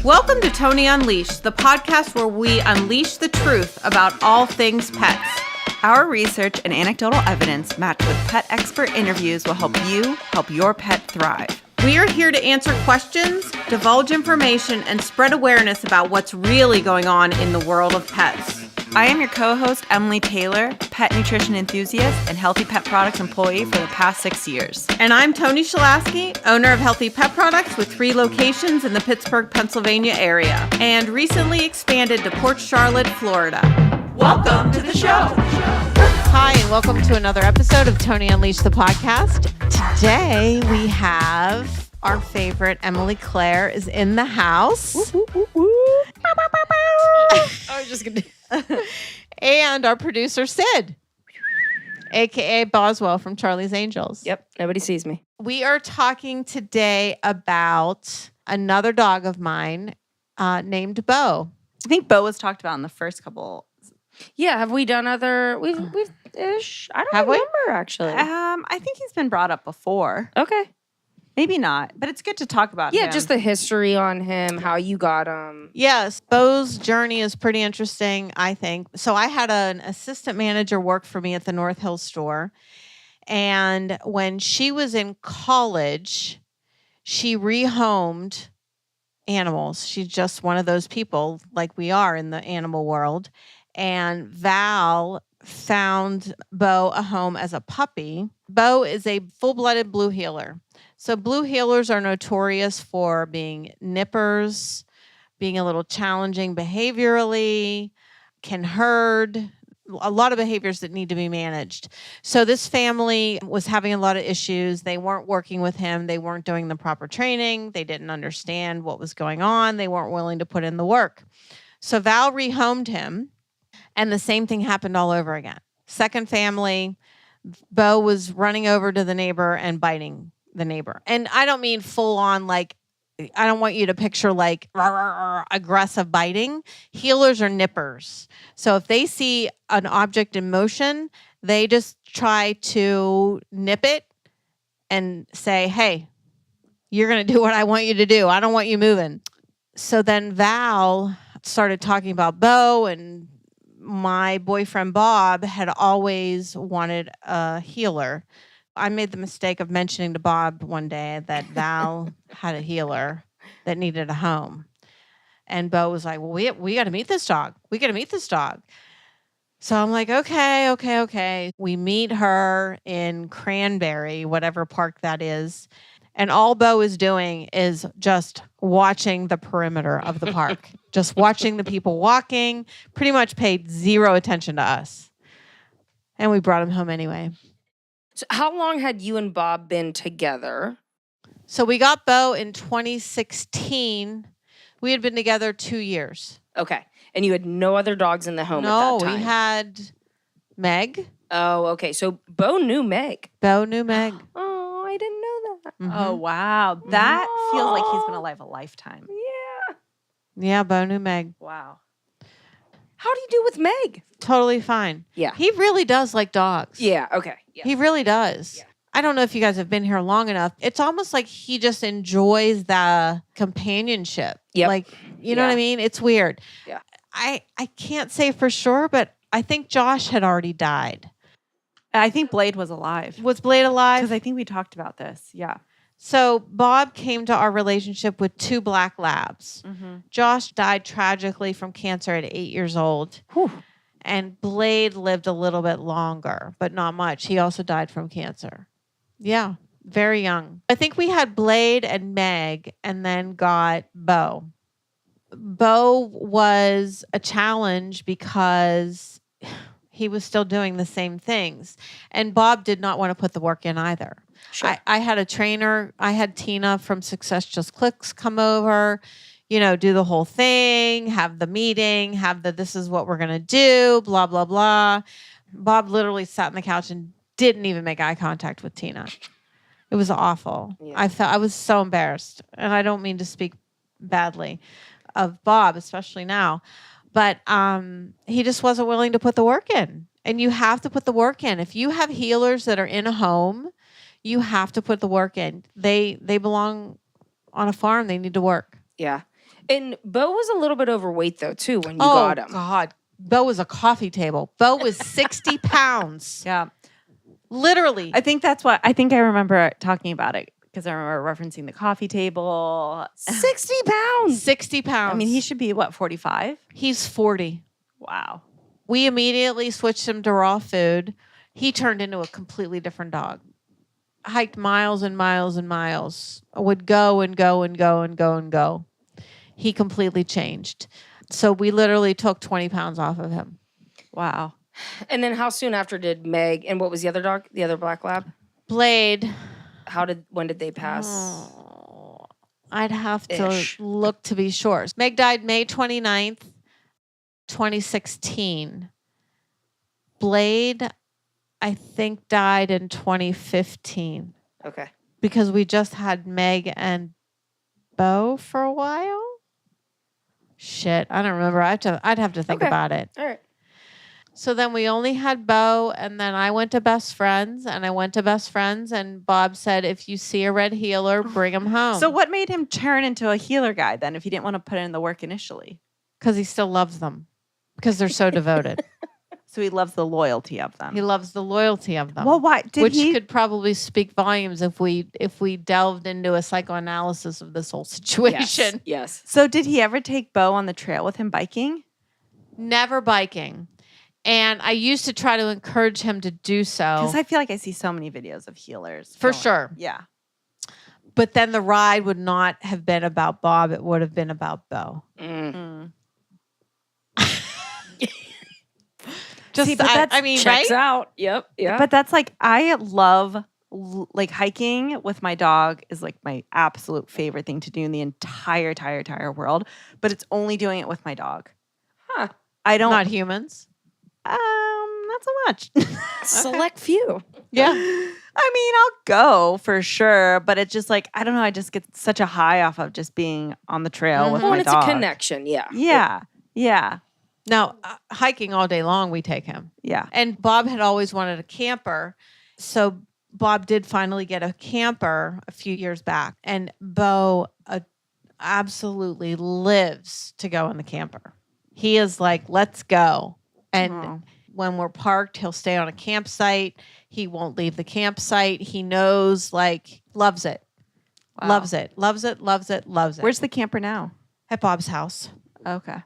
Welcome to Toni Unleashed, the podcast where we unleash the truth about all things pets. Our research and anecdotal evidence matched with pet expert interviews will help you help your pet thrive. We are here to answer questions, divulge information, and spread awareness about what's really going on in the world of pets. I am your co-host, Emily Taylor, pet nutrition enthusiast and Healthy Pet Products employee for the past 6 years. And I'm Toni Shalaski, owner of Healthy Pet Products with 3 locations in the Pittsburgh, Pennsylvania area, and recently expanded to Port Charlotte, Florida. Welcome to the show. Hi, and welcome to another episode of Toni Unleashed, the podcast. Today we have our favorite Emily Claire is in the house. I was just gonna. And our producer Sid, aka Boswell from Charlie's Angels. Yep, nobody sees me. We are talking today about another dog of mine named Bo. I think Bo was talked about in the first couple. Yeah, have we done other? We've ish. I don't Have we? remember actually. I think he's been brought up before. Okay. Maybe not, but it's good to talk about Yeah, him. just the history on him, how you got him. Yes, Bo's journey is pretty interesting, I think. So I had an assistant manager work for me at the North Hill store. And when she was in college, she rehomed animals. She's just one of those people like we are in the animal world. And Val found Bo a home as a puppy. Bo is a full-blooded blue heeler. So blue heelers are notorious for being nippers, being a little challenging behaviorally, can herd, a lot of behaviors that need to be managed. So this family was having a lot of issues. They weren't working with him. They weren't doing the proper training. They didn't understand what was going on. They weren't willing to put in the work. So Val rehomed him, and the same thing happened all over again. Second family, Bo was running over to the neighbor and biting the neighbor. And I don't mean full on, like, I don't want you to picture like aggressive biting. Healers are nippers. So if they see an object in motion, they just try to nip it and say, hey, you're going to do what I want you to do. I don't want you moving. So then Val started talking about Bo, and my boyfriend Bob had always wanted a healer. I made the mistake of mentioning to Bob one day that Val had a healer that needed a home. And Bo was like, well, we got to meet this dog. We got to meet this dog. So I'm like, okay. We meet her in Cranberry, whatever park that is. And all Bo is doing is just watching the perimeter of the park, just watching the people walking, pretty much paid zero attention to us. And we brought him home anyway. So how long had you and Bob been together? So we got Bo in 2016. We had been together 2 years. Okay. And you had no other dogs in the home at No, that time? we had Meg. Oh, okay. So Bo knew Meg. Bo knew Meg. Oh, I didn't know that. Mhm. Oh, wow. That feels like he's been alive a lifetime. Yeah. Yeah, Bo knew Meg. Wow. How do you do with Meg? Totally fine. Yeah. He really does like dogs. Yeah, okay. Yeah. He really does. Yeah. I don't know if you guys have been here long enough. It's almost like he just enjoys the companionship. Yep. Like, you know what I mean? It's weird. Yeah. I can't say for sure, but I think Josh had already died. I think Blade was alive. Was Blade alive? Because I think we talked about this. Yeah. So Bob came to our relationship with 2 black labs. Mm-hmm. Josh died tragically from cancer at 8 years old. Whew. And Blade lived a little bit longer, but not much. He also died from cancer. Yeah, very young. I think we had Blade and Meg and then got Bo. Bo was a challenge because he was still doing the same things. And Bob did not want to put the work in either. Sure. I had a trainer. I had Tina from Success Just Clicks come over, do the whole thing, have the meeting, have the this is what we're going to do, blah, blah, blah. Bob literally sat on the couch and didn't even make eye contact with Tina. It was awful. Yeah. I was so embarrassed. And I don't mean to speak badly of Bob, especially now. But he just wasn't willing to put the work in. And you have to put the work in. If you have healers that are in a home, you have to put the work in. They belong on a farm. They need to work. Yeah. And Bo was a little bit overweight though too when you got him. Oh God, Bo was a coffee table. Bo was 60 pounds. Yeah. Literally. I think I remember talking about it because I remember referencing the coffee table. 60 pounds. 60 pounds. I mean, he should be, what, 45? He's 40. Wow. We immediately switched him to raw food. He turned into a completely different dog. Hiked miles and miles and miles. Would go and go and go and go and go. He completely changed. So we literally took 20 pounds off of him. Wow. And then how soon after did Meg and what was the other dog? The other black lab? Blade. When did they pass? Oh, I'd have Ish. to look to be sure. Meg died May 29th, 2016. Blade, I think, died in 2015 Okay. because we just had Meg and Bo for a while. Shit, I don't remember. I'd have to think Okay. about it. All right. So then we only had Bo, and then I went to Best Friends, and Bob said, if you see a red healer, bring him home. So what made him turn into a healer guy then if he didn't want to put in the work initially? Because he still loves them, because they're so devoted. So he loves the loyalty of them. He loves the loyalty of them. Well, why which could probably speak volumes if we delved into a psychoanalysis of this whole situation. Yes. So did he ever take Bo on the trail with him biking? Never biking. And I used to try to encourage him to do so. Because I feel like I see so many videos of healers. For going- sure. Yeah. But then the ride would not have been about Bob. It would have been about Bo. Mm. Just, See, but that's- I mean, Checks right? out. Yep. Yeah. But that's like, I love, like, hiking with my dog is like my absolute favorite thing to do in the entire world. But it's only doing it with my dog. Huh. I don't. Not humans. Not so much. Select few. Yeah. I mean, I'll go for sure, but it's just like, I don't know. I just get such a high off of just being on the trail with Well, my and it's dog. a connection. Yeah. Yeah. Yeah. Now, hiking all day long, we take him. Yeah. And Bob had always wanted a camper. So Bob did finally get a camper a few years back. And Bo absolutely lives to go in the camper. He is like, let's go. And Oh. when we're parked, he'll stay on a campsite. He won't leave the campsite. He knows, like, loves it. Wow. Loves it. Loves it. Loves it. Loves it. Where's the camper now? At Bob's house. Okay.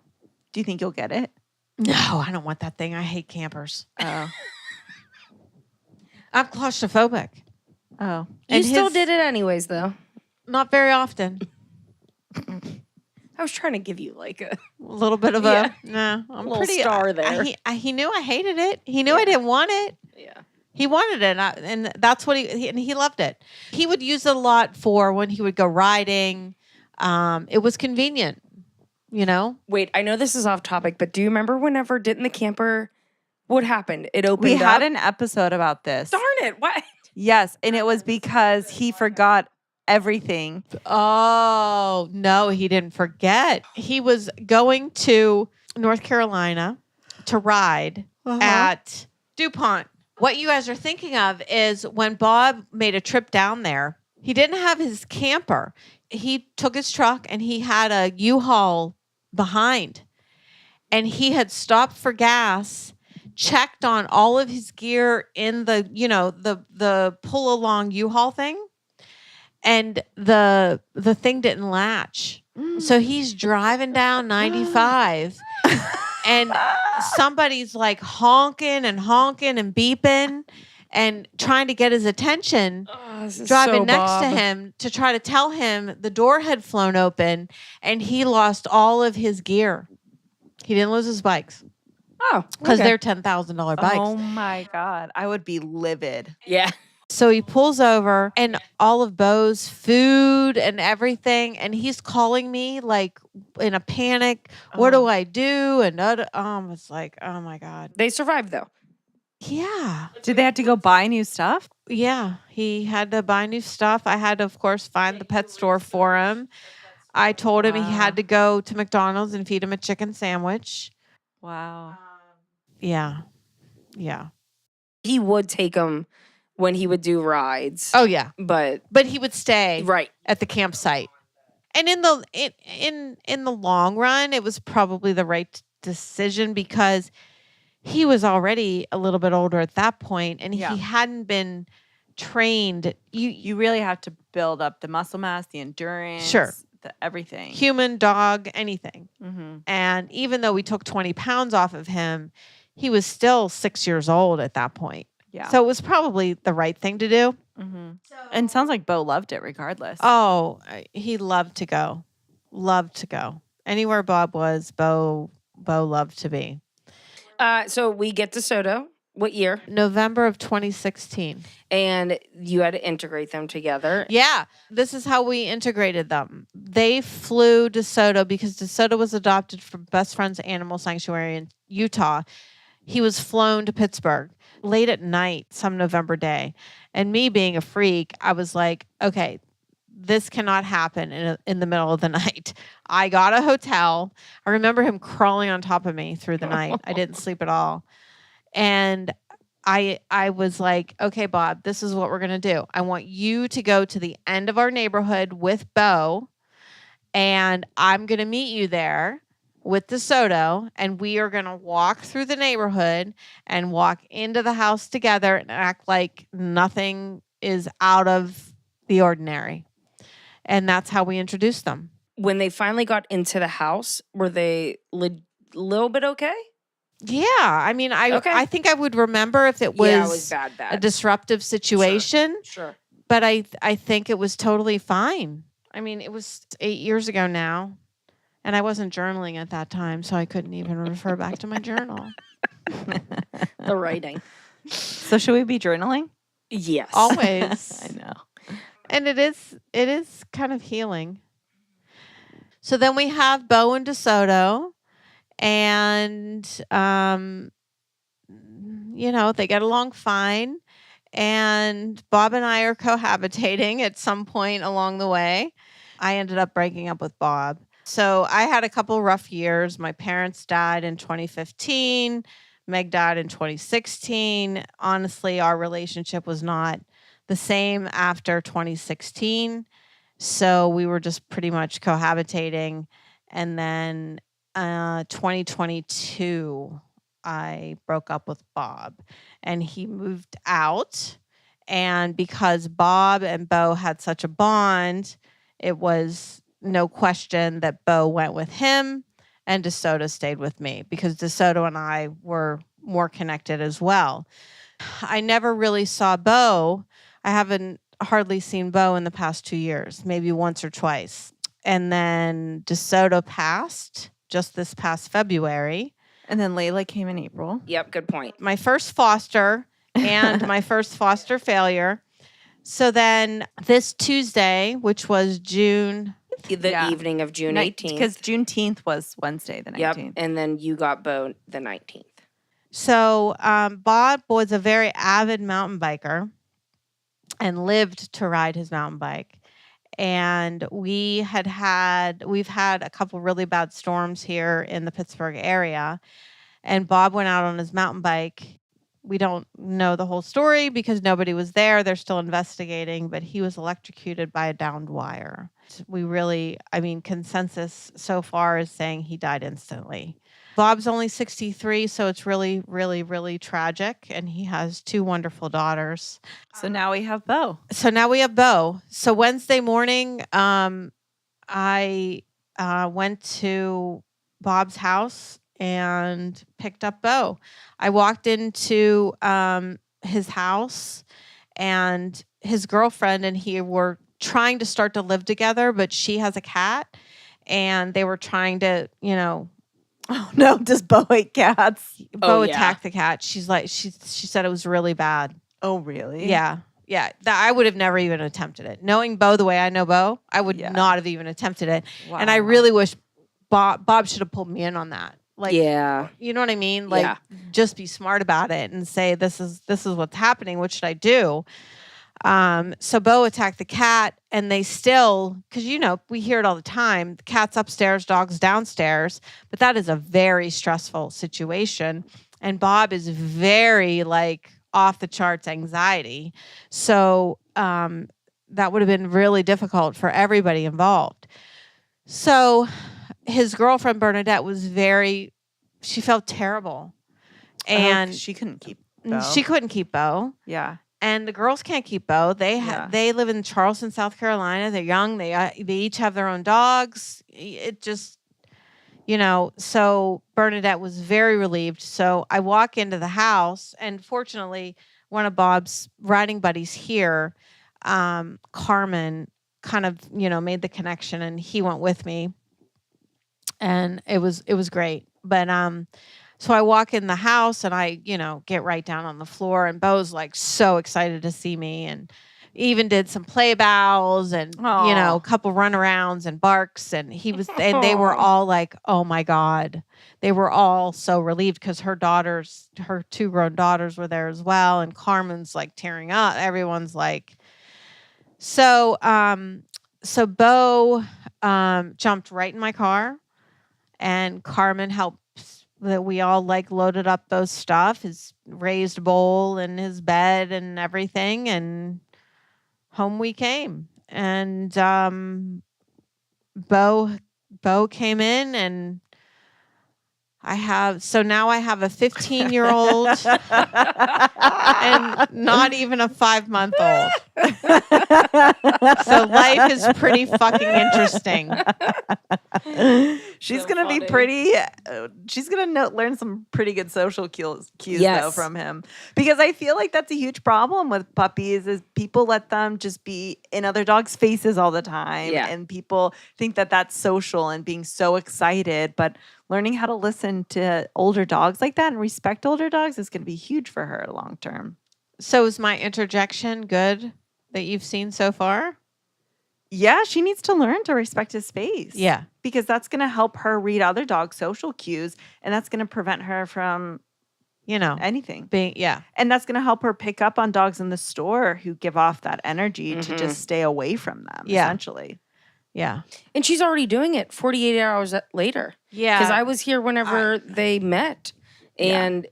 Do you think you'll get it? No, I don't want that thing. I hate campers. Oh. I'm claustrophobic. Oh. You And still his- did it anyways, though. Not very often. I was trying to give you like a A little bit of Yeah. I'm little pretty star there. He knew I hated it. He knew I didn't want it. yeah. He wanted it, and that's what and he loved it. He would use it a lot for when he would go riding. It was convenient, you know. Wait, I know this is off topic, but do you remember whenever didn't the camper? What happened? It opened. We had up? an episode about this. Darn it! What? Yes. And it was because he forgot everything. Oh no, he didn't forget. He was going to North Carolina to ride at DuPont. What you guys are thinking of is when Bob made a trip down there, he didn't have his camper. He took his truck and he had a U-Haul behind. And he had stopped for gas, checked on all of his gear in the, the pull along U-Haul thing. And the thing didn't latch. So he's driving down 95 and somebody's like honking and beeping and trying to get his attention, driving next to him to try to tell him the door had flown open and he lost all of his gear. He didn't lose his bikes Oh, because okay. they're $10,000 bikes. Oh my God. I would be livid. Yeah. So he pulls over and all of Bo's food and everything. And he's calling me like in a panic. What do I do? And it's like, oh my God. They survived though. Yeah. Did they have to go buy new stuff? Yeah. He had to buy new stuff. I had to, of course, find the pet store for him. I told him he had to go to McDonald's and feed him a chicken sandwich. Wow. Yeah. Yeah. He would take them when he would do rides. Oh, yeah. But But he would stay right. at the campsite. And in the long run, it was probably the right decision because he was already a little bit older at that point, and Yeah. he hadn't been trained. You really have to build up the muscle mass, the endurance, the everything. Human, dog, anything. Mm-hmm. And even though we took 20 pounds off of him, he was still 6 years old at that point. Yeah. So it was probably the right thing to do. Mm-hmm. And it sounds like Bo loved it regardless. Oh, he loved to go. Loved to go. Anywhere Bob was, Bo loved to be. So we get DeSoto. What year? November of 2016. And you had to integrate them together. Yeah, this is how we integrated them. They flew DeSoto because DeSoto was adopted from Best Friends Animal Sanctuary in Utah. He was flown to Pittsburgh late at night, some November day. And me being a freak, I was like, okay, this cannot happen in the middle of the night. I got a hotel. I remember him crawling on top of me through the night. I didn't sleep at all. And I was like, okay, Bob, this is what we're going to do. I want you to go to the end of our neighborhood with Bo, and I'm going to meet you there with DeSoto, and we are going to walk through the neighborhood and walk into the house together and act like nothing is out of the ordinary. And that's how we introduced them. When they finally got into the house, were they little bit okay? Yeah, I mean, I think I would remember if it was bad. a disruptive situation. Sure. But I think it was totally fine. I mean, it was 8 years ago now, and I wasn't journaling at that time, so I couldn't even refer back to my journal. The writing. So should we be journaling? Yes. Always. I know. And it is kind of healing. So then we have Bo and DeSoto, and they get along fine. And Bob and I are cohabitating at some point along the way. I ended up breaking up with Bob. So I had a couple rough years. My parents died in 2015. Meg died in 2016. Honestly, our relationship was not the same after 2016. So we were just pretty much cohabitating. And then 2022, I broke up with Bob, and he moved out. And because Bob and Bo had such a bond, it was no question that Bo went with him and DeSoto stayed with me because DeSoto and I were more connected as well. I never really saw Bo. I haven't hardly seen Bo in the past 2 years, maybe once or twice. And then DeSoto passed just this past February. And then Layla came in April. Yep, good point. My first foster and my first foster failure. So then this Tuesday, which was June. The evening of June 18th. Because Juneteenth was Wednesday, the 19th. Yep, and then you got Bo the 19th. So Bob was a very avid mountain biker and lived to ride his mountain bike. And we've had a couple really bad storms here in the Pittsburgh area. And Bob went out on his mountain bike. We don't know the whole story because nobody was there. They're still investigating, but he was electrocuted by a downed wire. Consensus so far is saying he died instantly. Bob's only 63, so it's really, really, really tragic. And he has 2 wonderful daughters. So now we have Bo. So Wednesday morning, I went to Bob's house and picked up Bo. I walked into his house, and his girlfriend and he were trying to start to live together, but she has a cat, and they were trying to, Oh no, does Bo hate cats? Bo attacked the cat. She's like, she said it was really bad. Oh, really? Yeah. Yeah. I would have never even attempted it. Knowing Bo the way I know Bo, I would not have even attempted it. Wow. And I really wish Bob should have pulled me in on that. Like, yeah. You know what I mean? Like, just be smart about it and say, this is what's happening. What should I do? So Bo attacked the cat, and they still, because we hear it all the time, the cat's upstairs, dog's downstairs, but that is a very stressful situation. And Bob is very off the charts anxiety. So that would have been really difficult for everybody involved. So his girlfriend Bernadette was she felt terrible. And she couldn't keep she Bo. couldn't keep Bo. Yeah. And the girls can't keep Bo. They Yeah. they live in Charleston, South Carolina. They're young. They each have their own dogs. It just, so Bernadette was very relieved. So I walk into the house, and fortunately, one of Bob's riding buddies here, Carmen, kind of, made the connection, and he went with me, and it was great. But so I walk in the house, and I, get right down on the floor, and Bo's like so excited to see me, and even did some play bows and, Aw. a couple runarounds and barks. And and they were all like, oh my God. They were all so relieved because her 2 grown daughters were there as well. And Carmen's like tearing up. Everyone's like, so Bo jumped right in my car, and Carmen helped that we all like loaded up Bo's stuff, his raised bowl and his bed and everything, and home we came. And Bo came in, and now I have a 15-year-old and not even a 5-month-old. So life is pretty fucking interesting. She's So gonna be funny. pretty. She's gonna learn some pretty good social cues though Yes. from him, because I feel like that's a huge problem with puppies. Is people let them just be in other dogs' faces all the time, Yeah. and people think that that's social and being so excited. But learning how to listen to older dogs like that and respect older dogs is gonna be huge for her long term. So is my interjection good that you've seen so far? Yeah, she needs to learn to respect his space. Yeah. Because that's going to help her read other dogs' social cues, and that's going to prevent her from anything. Yeah. And that's going to help her pick up on dogs in the store who give off that energy to Mhm. just stay away from them, Yeah. essentially. Yeah. And she's already doing it 48 hours later. Yeah. Because I was here whenever they met. And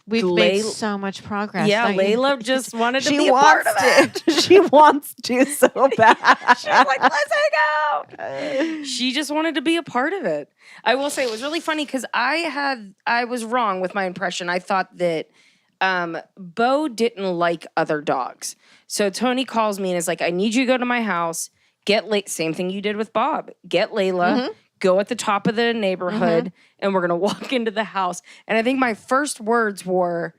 We've made so much progress. Yeah, don't you? Layla just wanted to She be a part wants of it. to. She wants to so bad. She's like, let's hang out. She just wanted to be a part of it. I will say it was really funny because I was wrong with my impression. I thought that Bo didn't like other dogs. So Toni calls me and is like, I need you to go to my house, same thing you did with Bob. Get Layla, go at the top of the neighborhood, and we're going to walk into the house. And I think my first words were,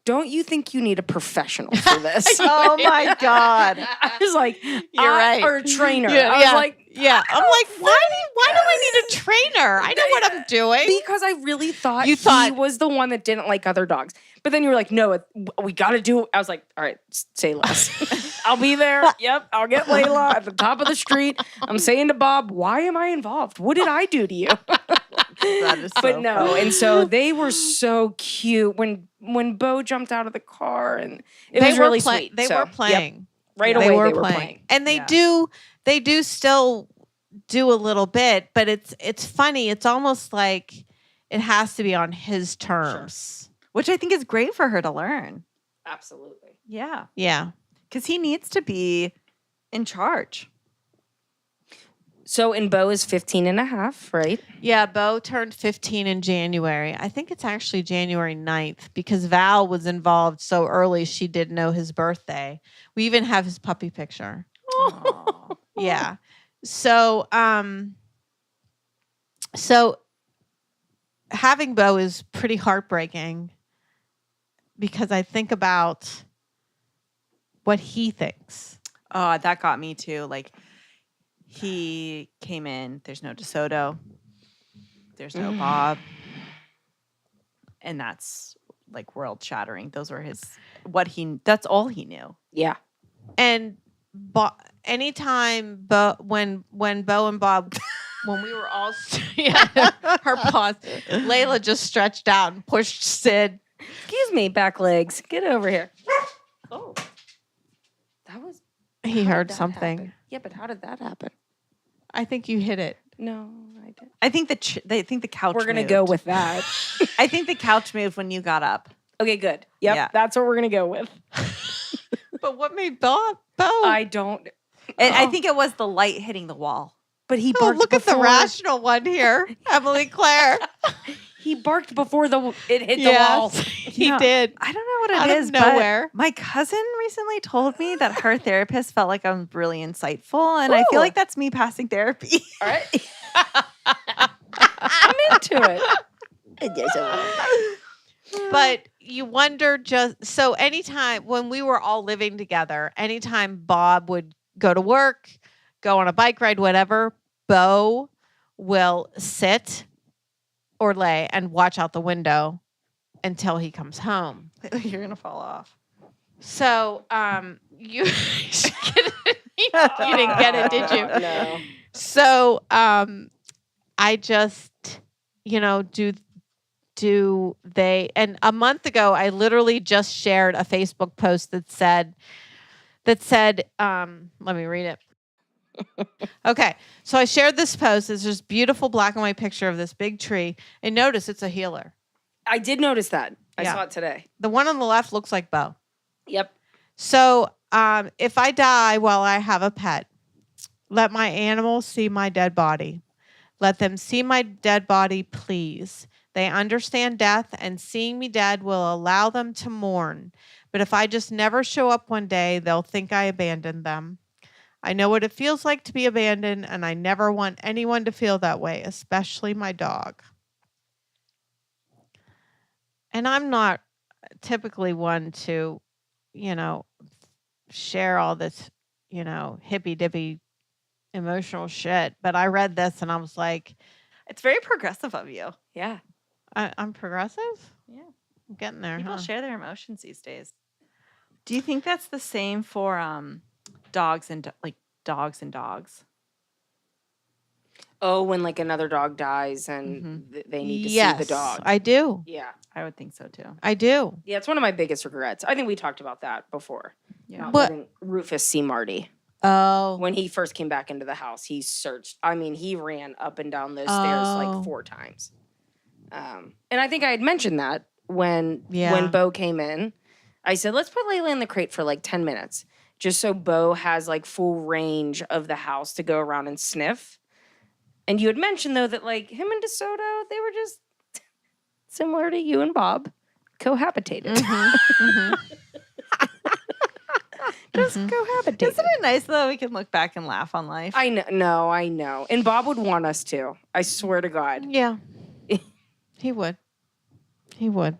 don't you think you need a professional for this? Oh my God. I was like, You're right. Or a trainer. Yeah, I was yeah. like, Yeah. I'm like, why do I need a trainer? I know what I'm doing. because I really thought You he thought- was the one that didn't like other dogs. But then you were like, no, we got to do it. I was like, all right, say less. I'll be there. Yep, I'll get Layla at the top of the street. I'm saying to Bob, why am I involved? What did I do to you? That is so But no, funny. and so they were so cute when Bo jumped out of the car, and it They was were really play- sweet. They So, were playing. Yep, right They away were they were playing. playing. And they Yeah. do still do a little bit, but it's funny. It's almost like it has to be on his terms. Which I think is great for her to learn. Absolutely. Yeah. Yeah. Because he needs to be in charge. So, and Bo is 15 and a half, right? Yeah, Bo turned 15 in January. I think it's actually January 9th because Val was involved so early she didn't know his birthday. We even have his puppy picture. Aw. Yeah. So having Bo is pretty heartbreaking because I think about what he thinks. Oh, that got me too. Like, he came in, there's no DeSoto, there's no Bob. And that's like world shattering. Those were that's all he knew. Yeah. And anytime when Bo and Bob, when we were all, her paws, Layla just stretched out and pushed Sid. Excuse me, back legs. Get over here. Oh. That was. He how heard did that something. happen? Yeah, but how did that happen? I think you hit it. No, I didn't. I think the couch We're going to moved. go with that. I think the couch moved when you got up. Okay, good. Yep, Yeah. that's what we're going to go with. But what made Bo? I don't. And I think it was the light hitting the wall. But he Oh, barked look at the before- rational one here, Emily Claire. He barked before it hit the Yes, wall. he No, did. I don't know what Out it of is, nowhere. but my cousin recently told me that her therapist felt like I'm really insightful, and I feel Ooh. like that's me passing therapy. All right. I'm into it. But you wonder so anytime when we were all living together, anytime Bob would go to work, go on a bike ride, whatever, Bo will sit or lay and watch out the window until he comes home. You're gonna fall off. So, you you didn't get it, did you? No. So, I just, do they, and a month ago, I literally just shared a Facebook post that said, let me read it. Okay. So I shared this post. It's this beautiful black and white picture of this big tree. And notice it's a healer. I did notice that. I Yeah. saw it today. The one on the left looks like Bo. Yep. So, if I die while I have a pet, let my animals see my dead body. Let them see my dead body, please. They understand death, and seeing me dead will allow them to mourn. But if I just never show up one day, they'll think I abandoned them. I know what it feels like to be abandoned, and I never want anyone to feel that way, especially my dog. And I'm not typically one to, share all this, hippy-dippy emotional shit. But I read this and I was like, It's very progressive of you. Yeah. I'm progressive? Yeah. I'm getting there, People huh? share their emotions these days. Do you think that's the same for dogs and dogs and dogs? Oh, when like another dog dies and they need to see the dog. I do. Yeah. I would think so too. I do. Yeah, it's one of my biggest regrets. I think we talked about that before. Yeah. Not But- letting Rufus see Marty. Oh. When he first came back into the house, he searched. I mean, he ran up and down those stairs Oh. like 4 times. And I think I had mentioned that when Yeah. Bo came in. I said, let's put Layla in the crate for like 10 minutes, just so Bo has like full range of the house to go around and sniff. And you had mentioned, though, that like him and DeSoto, they were just similar to you and Bob, cohabitated. Just cohabitated. Isn't it nice though? We can look back and laugh on life. I know. No, I know. And Bob would want us to. I swear to God. Yeah. He would. He would.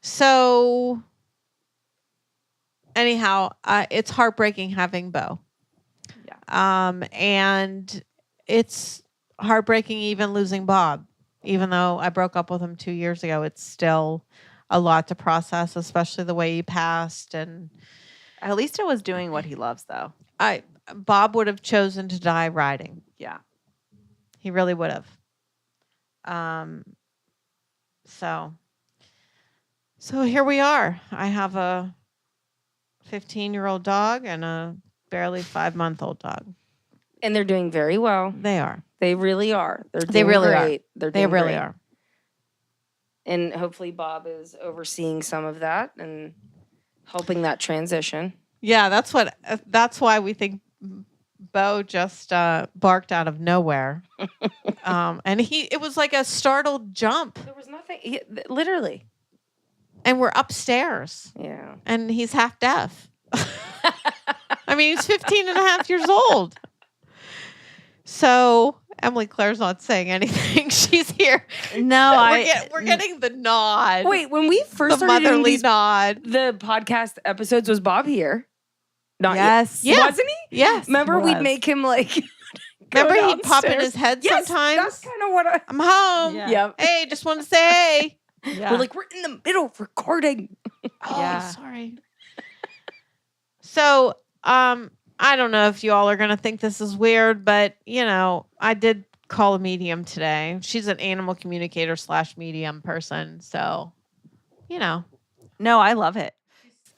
So, anyhow, it's heartbreaking having Bo. Yeah. And it's heartbreaking even losing Bob. Even though I broke up with him 2 years ago, it's still a lot to process, especially the way he passed. And At least it was doing what he loves though. Bob would have chosen to die riding. Yeah. He really would have. So here we are. I have a 15-year-old dog and a barely 5-month-old dog. And they're doing very well. They are. They really are. They're doing They really are. great. They're They doing really great. are. And hopefully Bob is overseeing some of that and helping that transition. Yeah, that's why we think Bo just barked out of nowhere. And it was like a startled jump. There was nothing, literally. And we're upstairs. Yeah. And he's half deaf. I mean, he's 15 and a half years old. So Emily Claire's not saying anything. She's here. No, We're getting the nod. Wait, when we first the started doing motherly these, nod. the podcast episodes, was Bob here? Not Yes. yet. Yeah. Wasn't he? Yes. Remember, we'd was. make him like. Remember go he'd pop in downstairs? his head Yes, sometimes? That's kind of what I. I'm home. Yeah. Yep. Hey, just want to say hey. Yeah. We're like, we're in the middle of recording. Oh, Yeah. sorry. So, I don't know if you all are going to think this is weird, but, I did call a medium today. She's an animal communicator / medium person. So, no, I love it.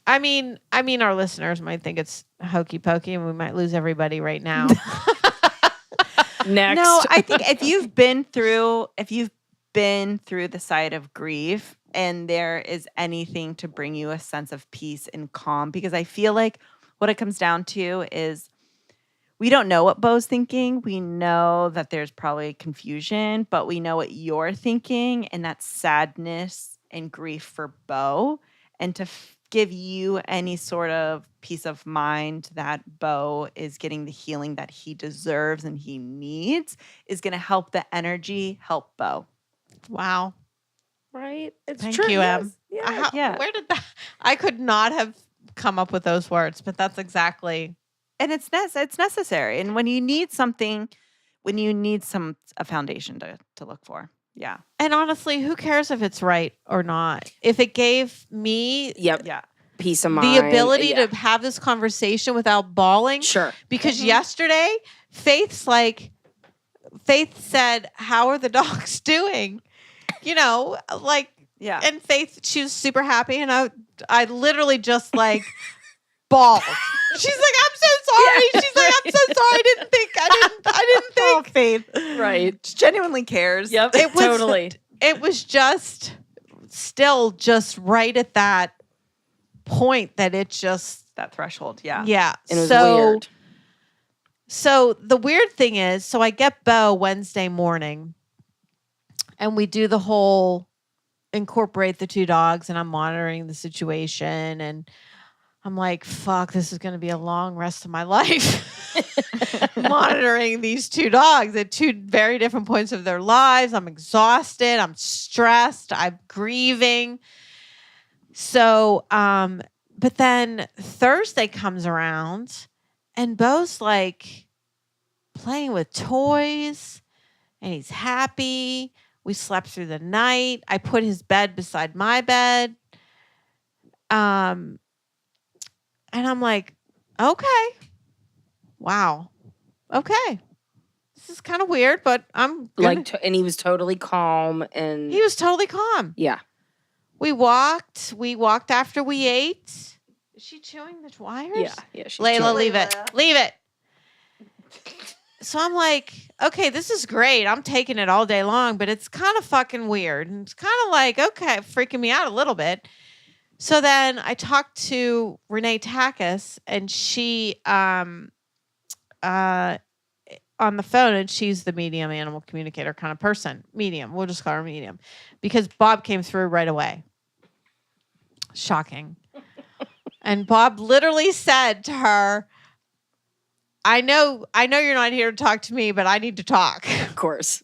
I mean, our listeners might think it's hokey pokey and we might lose everybody right now. Next. No, I think if you've been through the side of grief and there is anything to bring you a sense of peace and calm, because I feel like what it comes down to is we don't know what Bo's thinking. We know that there's probably confusion, but we know what you're thinking, and that's sadness and grief for Bo. And to give you any sort of peace of mind that Bo is getting the healing that he deserves and he needs is going to help the energy help Bo. Wow. Right? It's Thank true. you, Em. Yes. Yeah. Where did that? I could not have come up with those words, but that's exactly. And it's necessary. And when you need something, a foundation to look for. Yeah. And honestly, who cares if it's right or not? If it gave me Yep. Yeah. Peace of mind. the ability Yeah. to have this conversation without bawling. Sure. Because yesterday, Faith said, "How are the dogs doing?" You know, like, Yeah. and Faith, she was super happy, and I literally just like bawled. She's like, "I'm so sorry." Yeah. She's like, "I'm so sorry. I didn't think. Oh, Faith. Right. She genuinely cares. Yep. It was totally. It was just still just right at that point that it just That threshold. Yeah. yeah. And it was so weird. so the weird thing is, so I get Bo Wednesday morning, and we do the whole incorporate the two dogs, and I'm monitoring the situation, and I'm like, fuck, this is going to be a long rest of my life. Monitoring these two dogs at two very different points of their lives. I'm exhausted. I'm stressed. I'm grieving. So, but then Thursday comes around, and Bo's like playing with toys, and he's happy. We slept through the night. I put his bed beside my bed. And I'm like, okay, wow, okay, this is kind of weird, but I'm gonna. And he was totally calm and He was totally calm. yeah. We walked after we ate. Is she chewing the wires? Yeah. She's Layla, chewing. leave it. So I'm like, okay, this is great. I'm taking it all day long, but it's kind of fucking weird. And it's kind of like, okay, freaking me out a little bit. So then I talked to Renee Takis, and she on the phone, and she's the medium animal communicator kind of person. Medium. We'll just call her medium. Because Bob came through right away. Shocking. And Bob literally said to her, I know you're not here to talk to me, but I need to talk. Of course.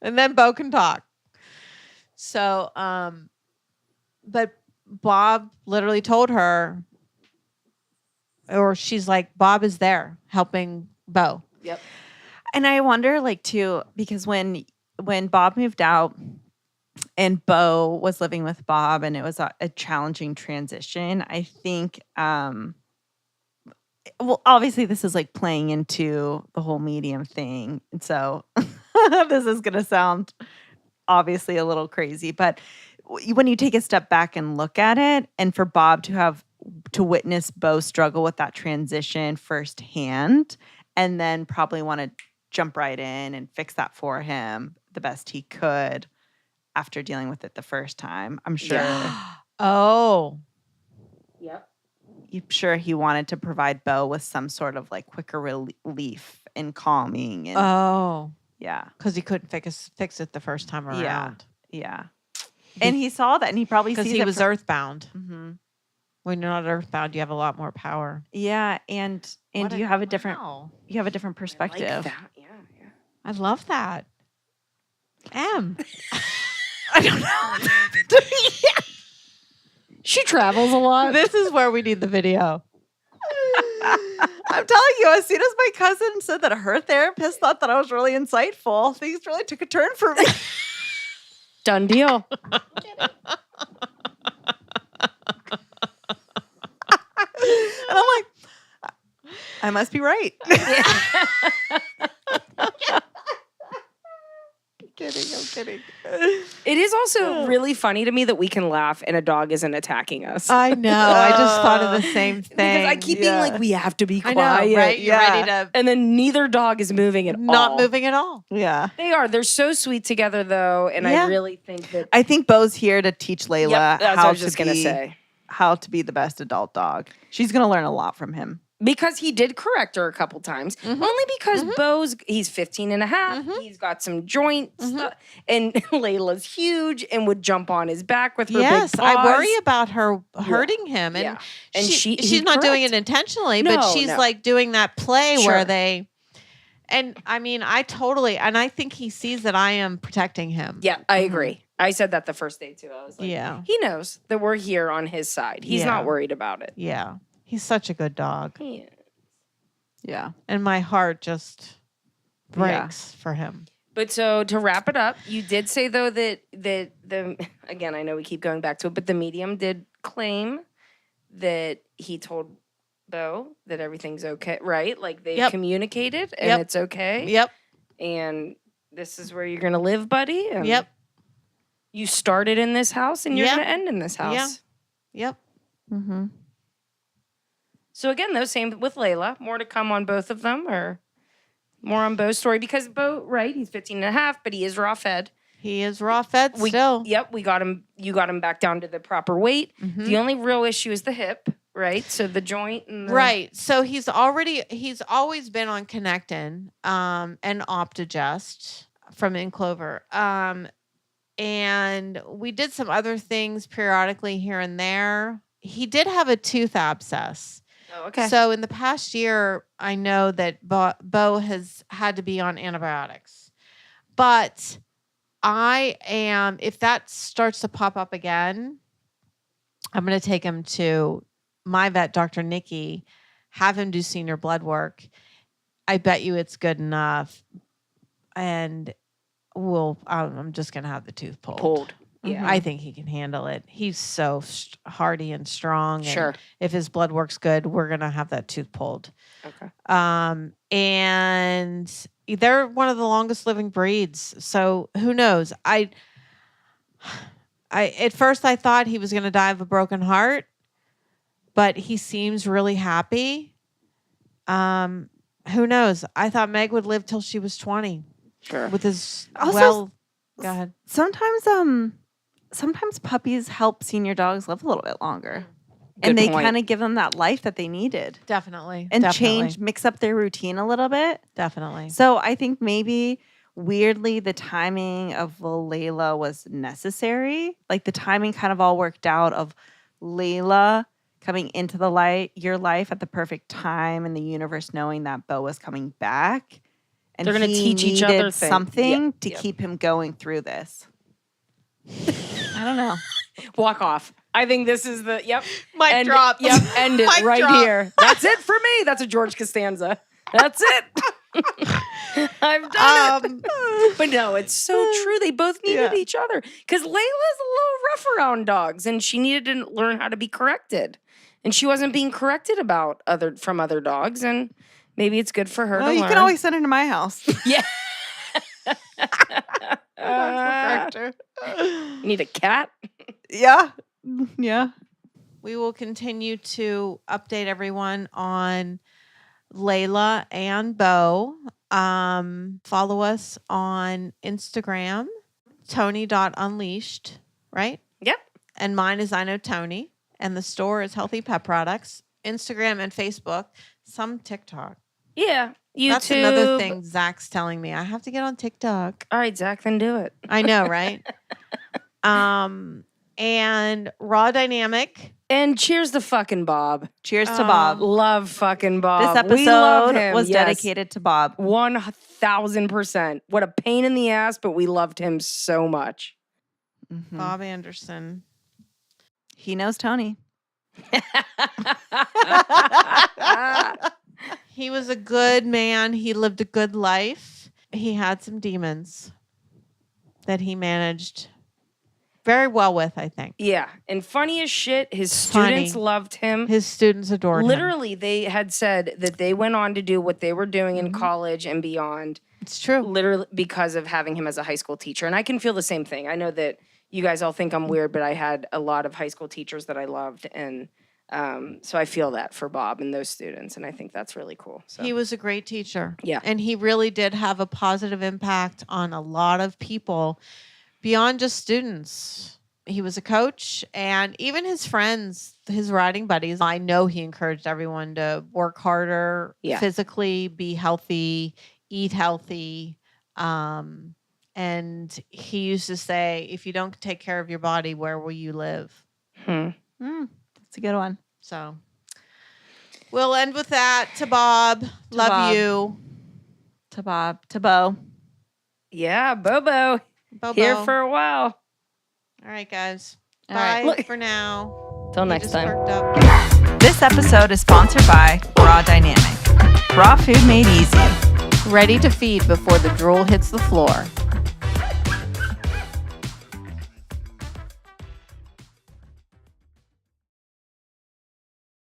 And then Bo can talk. So, but Bob literally told her, or she's like, Bob is there helping Bo. Yep. And I wonder, like, too, because when Bob moved out and Bo was living with Bob, and it was a challenging transition, I think, well, obviously this is like playing into the whole medium thing. And so this is going to sound obviously a little crazy, but when you take a step back and look at it, and for Bob to witness Bo struggle with that transition firsthand, and then probably want to jump right in and fix that for him the best he could after dealing with it the first time, I'm sure. Oh. Yep. I'm sure he wanted to provide Bo with some sort of like quicker relief and calming. And Oh. yeah. Because he couldn't fix it the first time around. Yeah. And he saw that, and he probably Because sees he it was earthbound. Mm-hmm. When you're not earthbound, you have a lot more power. Yeah, and you have a different perspective. I like that. Yeah. I love that. M. I don't know. She travels a lot. This is where we need the video. I'm telling you, as soon as my cousin said that her therapist thought that I was really insightful, things really took a turn for me. Done deal. And I'm like, I must be right. I'm kidding. It is also really funny to me that we can laugh and a dog isn't attacking us. I know. I just thought of the same thing. Because I keep being like, we have to be I quiet. know, right? You're ready to And then neither dog is moving at all. not moving at all. Yeah. They are. They're so sweet together, though. And Yeah. I really think that. I think Bo's here to teach Layla Yep, that's what I how was just going to say. how to be the best adult dog. She's going to learn a lot from him. Because he did correct her a couple times. Only because he's 15 and a half. He's got some joint stuff. And Layla's huge and would jump on his back with her big paws. I worry about her hurting him. And, and she's not doing it intentionally, but she's like doing that play where they... And I mean, I think he sees that I am protecting him. Yeah, I agree. I said that the first day too. I was like, he knows that we're here on his side. He's not worried about it. Yeah. He's such a good dog. He is. Yeah. And my heart just breaks for him. But so to wrap it up, you did say though that the again, I know we keep going back to it, but the medium did claim that he told Bo that everything's okay, right? Like they communicated and it's okay. Yep. And this is where you're gonna live, buddy. And yep. You started in this house and you're gonna end in this house. Yeah. Yep. Mm-hmm. So again, though, same with Layla. More to come on both of them, or more on Bo's story because Bo, right? He's 15 and a half, but he is raw fed. He is raw fed still. Yep, we got him. You got him back down to the proper weight. The only real issue is the hip, right? So the joint and the... Right. So he's always been on Connectin and Optigest from Inclover. And we did some other things periodically here and there. He did have a tooth abscess. Oh, okay. So in the past year, I know that Bo has had to be on antibiotics. But if that starts to pop up again, I'm going to take him to my vet, Dr. Nikki, have him do senior blood work. I bet you it's good enough. And I'm just going to have the tooth pulled. Yeah. I think he can handle it. He's so hardy and strong. Sure. And if his blood works good, we're going to have that tooth pulled. Okay. And they're one of the longest living breeds. So who knows? I at first I thought he was going to die of a broken heart, but he seems really happy. Who knows? I thought Meg would live till she was 20. Sure. With his Also, go ahead. Sometimes puppies help senior dogs live a little bit longer. And they kind of give them that life that they needed. Definitely. And mix up their routine a little bit. Definitely. So I think maybe weirdly the timing of Layla was necessary. Like the timing kind of all worked out of Layla coming into your life at the perfect time and the universe knowing that Bo was coming back. And they're going to teach each other something to keep him going through this. I don't know. Walk off. I think this is the Mic drop. Yep, end it Mic right drop. here. That's it for me. That's a George Costanza. That's it. I've done it. But no, it's so true. They both needed each other because Layla's a little rough around dogs, and she needed to learn how to be corrected, and she wasn't being corrected from other dogs, and maybe it's good for her to learn. You can always send her to my house. Yeah. Corrector. You need a cat? Yeah. Yeah. We will continue to update everyone on Layla and Bo. Follow us on Instagram, Toni.unleashed, right? Yep. And mine is I Know Toni. And the store is Healthy Pet Products. Instagram and Facebook. Some TikTok. Yeah. YouTube. That's another thing Zach's telling me. I have to get on TikTok. All right, Zach, then do it. I know, right? And Raw Dynamic. And cheers to fucking Bob. Cheers to Bob. Love fucking Bob. This We love episode him. was dedicated to Bob. 1000%. What a pain in the ass, but we loved him so much. Mm-hmm. Bob Anderson. He knows Toni. He was a good man. He lived a good life. He had some demons that he managed very well with, I think. Yeah. And funny as shit, his students loved him. His students adored him. Literally, they had said that they went on to do what they were doing in college and beyond. It's true. Literally because of having him as a high school teacher. And I can feel the same thing. I know that you guys all think I'm weird, but I had a lot of high school teachers that I loved. And so I feel that for Bob and those students. And I think that's really cool. So. He was a great teacher. Yeah. And he really did have a positive impact on a lot of people beyond just students. he was a coach, and even his friends, his riding buddies, I know he encouraged everyone to work harder Yeah. physically, be healthy, eat healthy. And he used to say, if you don't take care of your body, where will you live? That's a good one. So we'll end with that. To Bob, love Bob. you. To Bob, to Bo. Yeah, Bobo. Bobo. Here for a while. All right, guys. All Bye right. for now. Till He next just time. perked up. This episode is sponsored by Raw Dynamic. Raw food made easy. Ready to feed before the drool hits the floor.